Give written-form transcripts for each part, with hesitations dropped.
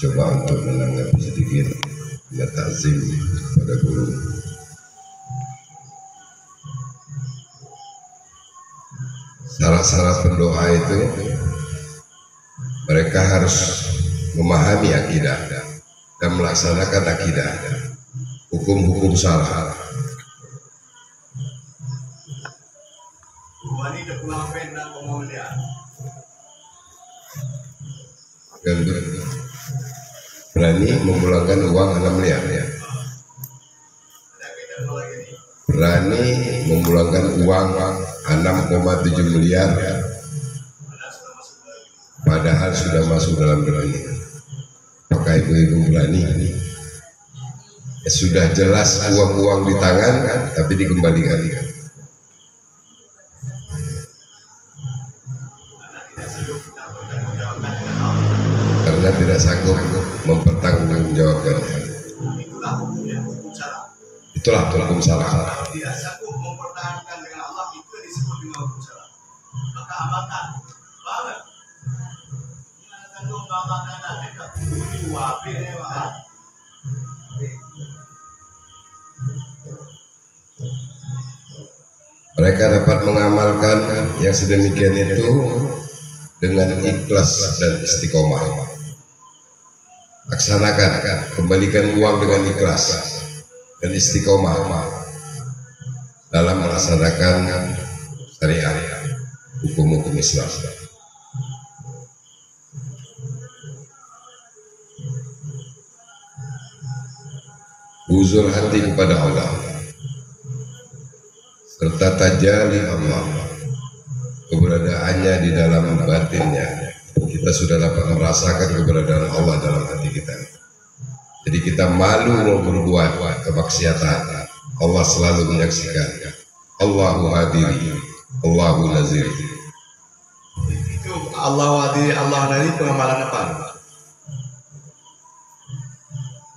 coba untuk menanggapi sedikit ta'zim pada guru. Syarat-syarat pendoa itu mereka harus memahami akidah dan melaksanakan akidah, hukum-hukum syar'i. Dan berani memulangkan uang 6 miliar ya. Berani memulangkan uang 6,7 miliar padahal sudah masuk dalam berani. Apakah ibu-ibu berani? Ya, sudah jelas uang-uang di tangan tapi dikembalikan. Karena tidak sanggup mempertanggungjawabkannya. Itulah hukum syar'i. Tidak sanggup mempertahankan dengan Allah, itu yang disebut dengan hukum syar'i. Maka amalkan banget. Sanggup mengamalkan tidak punya wabir ya. Mereka dapat mengamalkan yang sedemikian itu dengan ikhlas dan istiqomah. Laksanakan, kembalikan uang dengan ikhlas dan istiqomah dalam melaksanakan syariat, hukum-hukum Islam. Huzur hati kepada Allah serta tajalli Allah, keberadaannya di dalam batinnya. Kita sudah dapat merasakan keberadaan Allah dalam hati kita. Jadi kita malu mau berbuat kemaksiatan, Allah selalu menyaksikan. Allahu hadiri, Allahu naziri. Itu Allahu hadiri, Allah naziri pengamalan apa?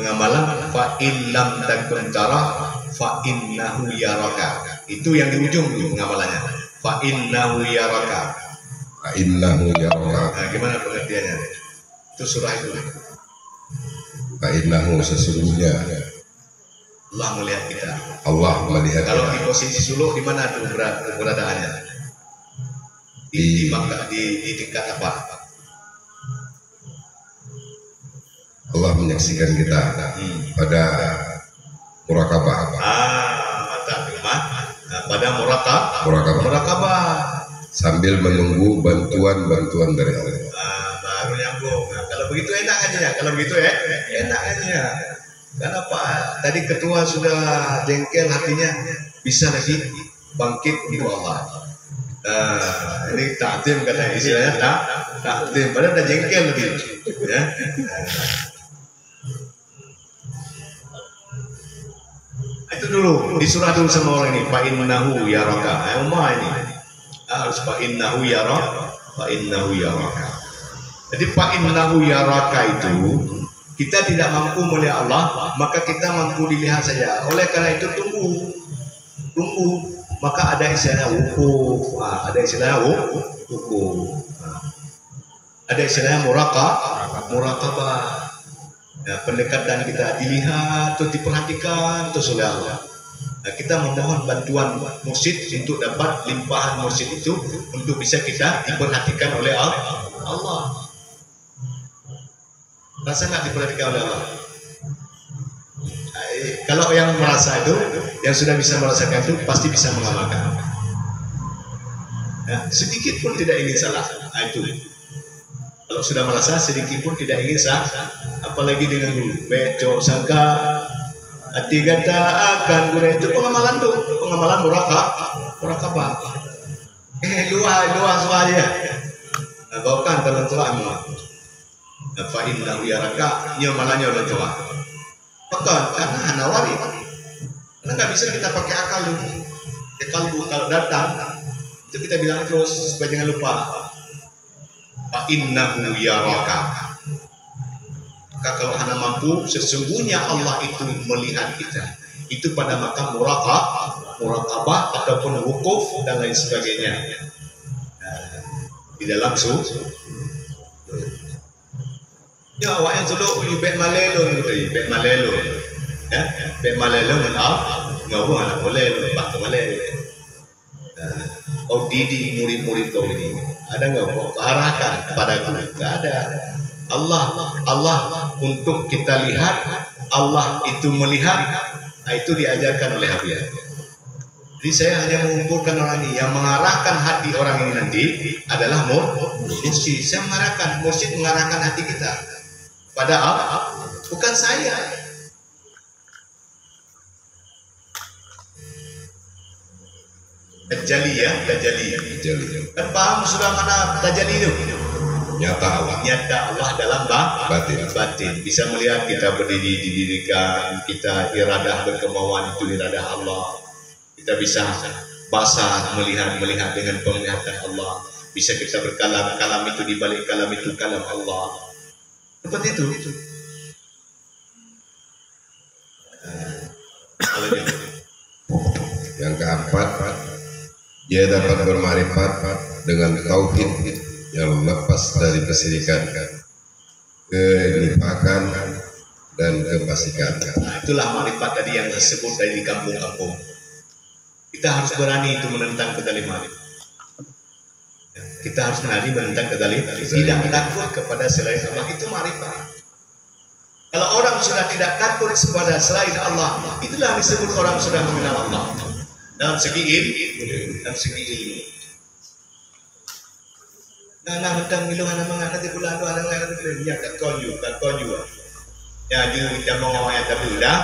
Pengamalan fa in lam takun tara fa innahu yaraka. Itu yang di ujung tuh pengamalannya. Fa innahu yaraka. Fa innahu yaraka. Nah, gimana pengertiannya? Itu surah itu. Fa innahu, sesungguhnya Allah melihat kita. Allah melihat Kalau kita. di posisi suluk di mana tuh keberadaannya? Di tingkat apa? Allah menyaksikan kita pada murakabah. Mantap, pada murakabah. Sambil menunggu bantuan dari Allah. Baru nyambung. Nah, kalau begitu enak aja ya. Kalau begitu enak aja. Kenapa? Tadi ketua sudah jengkel hatinya, bisa lagi bangkit itu Allah. Ini takdim kata istilahnya, takdim. Padahal udah jengkel lagi. Ya. Itu dulu disurah dulu sama orang ini. Fa innahu yaraka. Umma ini harus fa innahu yaraka. Fa innahu yaraka. Jadi fa innahu yaraka itu kita tidak mampu melihat Allah, maka kita mampu dilihat saja. Oleh karena itu tunggu. Maka ada istilah wukuf, ada istilah wukuf, ada istilah murakabah. Ya, pendekatan kita dilihat, terus diperhatikan terus oleh Allah. Nah, kita memohon bantuan mursyid untuk dapat limpahan mursyid itu untuk bisa kita diperhatikan oleh Allah. Rasa nggak diperhatikan oleh Allah? Kalau yang merasa itu, yang sudah bisa merasakan itu pasti bisa mengamalkan. Ya, sedikit pun tidak ingin salah. Itu. Kalau sudah merasa sedikit pun tidak ingin salah, apalagi dengan guru. Becok sangka, hati kata akan guru itu pengamalan murakabah. Luah soalnya. Nah, bawakan dalam doa. Fa innahu yaraka, nyamalanya udah tua. Pekan karena hanawari. Karena nggak bisa kita pakai akal dulu. Kalau datang itu kita bilang terus supaya jangan lupa. Fa innahu yaraka. Maka kalau anda mampu, sesungguhnya Allah itu melihat kita. Itu pada makam murakabah ataupun wukuf dan lain sebagainya. Di dalam Ya awak yang dulu ibek malelo gitu, ibek malelo. Ya, ibek malelo ngau anak boleh lepas malelo. Oh didik murid-murid kau ini ada nggak kok arahkan kepadaku? Nggak ada. Allah untuk kita lihat, Allah itu melihat. Nah, itu diajarkan oleh Habib. Jadi saya hanya mengumpulkan orang ini. Yang mengarahkan hati orang ini nanti adalah mursyid. Saya mengarahkan, mursyid mengarahkan hati kita pada Allah, bukan saya. Tajali. Kan paham sudah mana tajali itu? Nyata Allah dalam batin. Bisa melihat kita berdiri didirikan, kita iradah berkemauan itu iradah Allah. Kita bisa basah melihat dengan penglihatan Allah. Bisa kita berkalam itu di balik kalam itu kalam Allah. Seperti itu. Yang keempat, dia dapat bermarifat dengan tauhid yang lepas dari kesyirikan, kenifakan dan kefasikan. Nah, itulah marifat tadi yang disebut dari kampung-kampung. Kita harus berani itu menentang kezaliman. Kita harus berani menentang kezaliman. Tidak takut kepada selain Allah, itu marifat. Kalau orang sudah tidak takut kepada selain Allah, itulah disebut orang sudah mengenal Allah. Dalam segi ilmu. Nah, tentang milu anak nanti bulan dua anak nanti ya tak konju. Ya juga kita mau ngomongnya tapi udah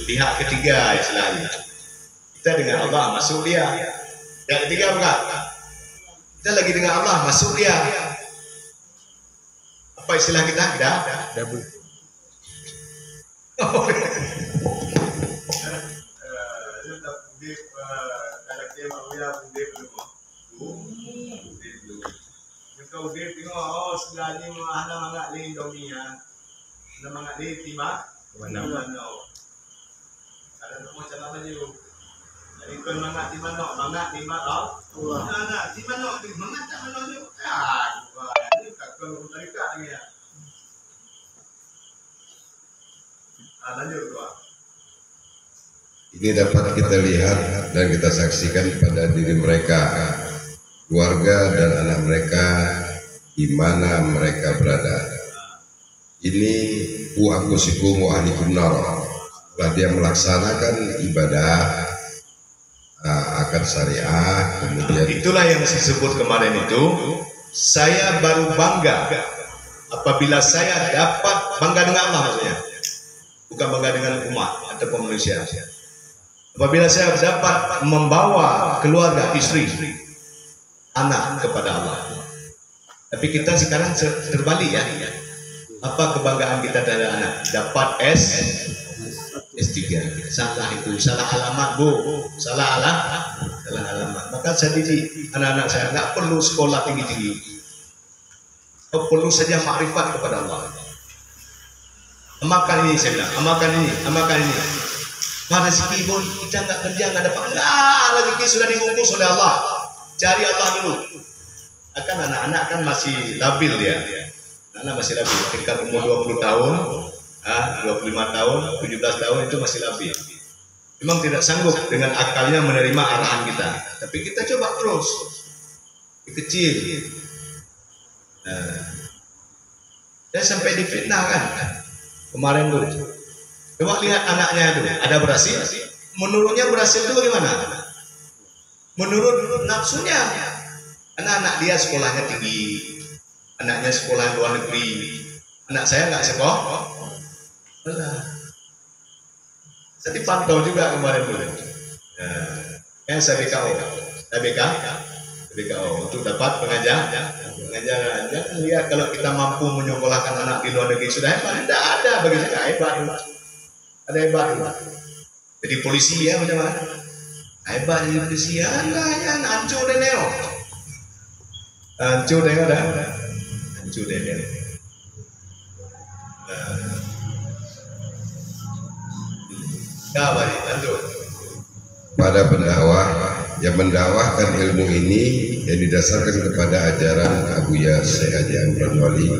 pihak ketiga istilahnya. Kita dengan Allah masuk dia. Yang ketiga enggak. Kita lagi dengan Allah masuk dia. Apa istilah kita? Double. Kau dia tengok sebelah ni ada mangak ni domia. Ada mangak ni tiba. Mana? Ada macam apa ni? Jadi kau mangak di mana? Mangak di mana? Nah, di mana? Di mana tak mana ni? Ini tak kau mereka ni ya. Lanjut doa. Ini dapat kita lihat dan kita saksikan pada diri mereka, keluarga dan anak mereka, di mana mereka berada. Ini anfusikum wa ahlikum nar. Setelah dia melaksanakan ibadah akad syariah, kemudian itulah yang disebut kemarin itu. Saya baru bangga apabila saya dapat bangga dengan Allah, maksudnya bukan bangga dengan umat atau manusia. Apabila saya dapat membawa keluarga, istri, anak kepada Allah. Tapi kita sekarang terbalik ya. Apa kebanggaan kita terhadap anak? Dapat S3. Salah itu, salah alamat bu, salah alamat. Maka saya didik anak-anak saya nggak perlu sekolah tinggi-tinggi. Perlu saja makrifat kepada Allah. Amalkan ini saya bilang, amalkan ini. Pada rezeki pun kita nggak kerja nggak dapat. Rezeki sudah dibungkus oleh Allah. Cari Allah dulu. Akan anak-anak kan masih labil dia. Anak masih labil. Tingkat umur 20 tahun, 25 tahun, 17 tahun itu masih labil. Memang tidak sanggup dengan akalnya menerima arahan kita. Tapi kita coba terus. Kecil. Saya sampai difitnah kan kemarin dulu. Coba lihat anaknya itu, ada berhasil? Menurutnya berhasil itu bagaimana? Menurut nafsunya. Anak-anak dia sekolahnya tinggi, anaknya sekolah luar negeri, anak saya nggak sekolah. Saya dipantau juga kemarin dulu. Saya BKO untuk dapat pengajar. Lihat kalau kita mampu menyekolahkan anak di luar negeri sudah hebat. Tidak ada bagi saya hebat. Ada hebat. Jadi polisi ya macam mana? Hebat jadi polisi ya, yang hancur deh neo. Hancur deh dah. Hancur deh. Balik lanjut. Pada pendakwah yang mendakwahkan ilmu ini yang didasarkan kepada ajaran Abu Syekh Haji Amran Wali